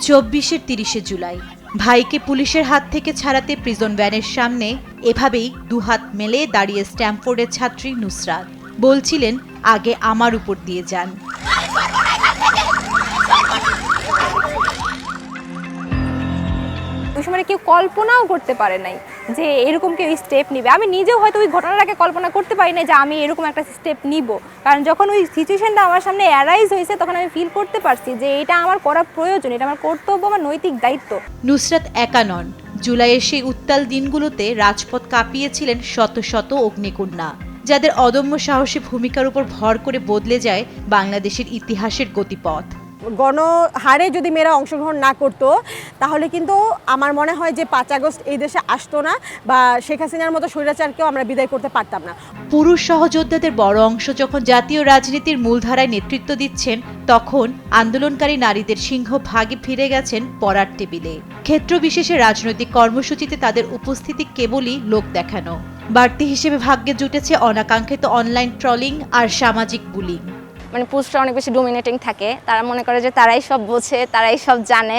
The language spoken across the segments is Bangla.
24-এর 30শে জুলাই ভাইকে পুলিশের হাত থেকে ছাড়াতে প্রিজন ভ্যানের সামনে এভাবেই দুহাত মেলে দাঁড়িয়ে স্ট্যামফোর্ডের ছাত্রী নুসরাত বলছিলেন, আগে আমার উপর দিয়ে যান। ওই সময় কেউ কল্পনাও করতে পারে নাই যে এরকম কেউ স্টেপ নিবে। আমি নিজেও হয়তো ওই ঘটনাটাকে কল্পনা করতে পারি না যে আমি এরকম একটা স্টেপ নিব, কারণ যখন ওই সিচুয়েশনটা আমার সামনে অ্যারাইজ হয়েছে তখন আমি ফিল করতে পারছি যে এটা আমার করা প্রয়োজন, এটা আমার কর্তব্য, আমার নৈতিক দায়িত্ব। নুসরাত একা নন। জুলাইয়ের সেই উত্তাল দিনগুলোতে রাজপথ কাঁপিয়েছিলেন শত শত অগ্নিকন্যা, যাদের অদম্য সাহসী ভূমিকার উপর ভর করে বদলে যায় বাংলাদেশের ইতিহাসের গতিপথ। গণহারে যদি মেয়েরা অংশগ্রহণ না করতো তাহলে কিন্তু আমার মনে হয় যে 5 আগস্ট এই দেশে আসতো না, বা শেখ হাসিনার মতো স্বৈরাচারকেও আমরা বিদায় করতে পারতাম না। পুরুষ সহযোদ্ধাদের বড় অংশ যখন জাতীয় রাজনীতির মূলধারায় নেতৃত্ব দিচ্ছেন, তখন আন্দোলনকারী নারীদের সিংহভাগে ফিরে গেছেন পড়ার টেবিলে। ক্ষেত্র বিশেষে রাজনৈতিক কর্মসূচিতে তাদের উপস্থিতি কেবলই লোক দেখানো। বাড়তি হিসেবে ভাগ্যে জুটেছে অনাকাঙ্ক্ষিত অনলাইন ট্রলিং আর সামাজিক বুলিং। মানে পুরুষরা অনেক বেশি ডোমিনেটিং থাকে, তারা মনে করে যে তারাই সব বোঝে, তারাই সব জানে,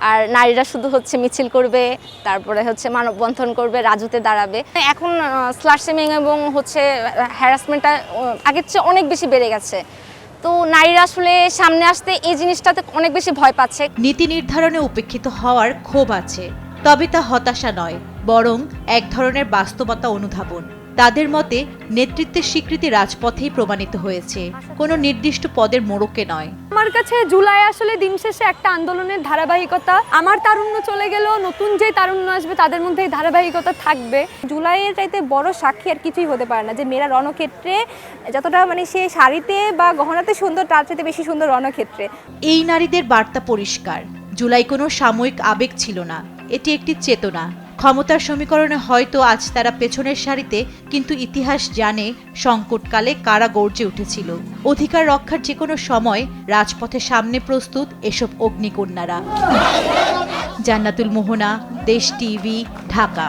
আর নারীরা শুধু মিছিল করবে, তারপরে মানববন্ধন করবে, রাজুতে দাঁড়াবে। এখন স্লাশিমিং এবং হ্যারাসমেন্টটা আগের চেয়ে অনেক বেশি বেড়ে গেছে। তো নারীরা আসলে সামনে আসতে এই জিনিসটাতে অনেক বেশি ভয় পাচ্ছে। নীতি নির্ধারণে উপেক্ষিত হওয়ার ক্ষোভ আছে, তবে তা হতাশা নয়, বরং এক ধরনের বাস্তবতা অনুধাবন। তাদের মতে নেতৃত্বের স্বীকৃতি রাজপথেই প্রমাণিত হয়েছে, কোনো নির্দিষ্ট পদের মোড়কে নয়। আমার কাছে জুলাই আসলে দিন শেষে একটা আন্দোলনের ধারাবাহিকতা। আমার তারুণ্য চলে গেলেও নতুন যে তারুণ্য আসবে তাদের মধ্যে এই ধারাবাহিকতা থাকবে। জুলাইয়ের চাইতে বড় সাক্ষী আর কিছুই হতে পারে না যে মেয়েরা রণক্ষেত্রে যতটা সে শাড়িতে বা গহনাতে সুন্দর, তার চাইতে বেশি সুন্দর রণক্ষেত্রে। এই নারীদের বার্তা পরিষ্কার, জুলাই কোনো সাময়িক আবেগ ছিল না, এটি একটি চেতনা। ক্ষমতার সমীকরণে হয়তো আজ তারা পেছনের সারিতে, কিন্তু ইতিহাস জানে সংকটকালে কারা গর্জে উঠেছিল। অধিকার রক্ষার যে কোনো সময় রাজপথের সামনে প্রস্তুত এসব অগ্নিকন্যারা। জান্নাতুল মোহনা, দেশ টিভি, ঢাকা।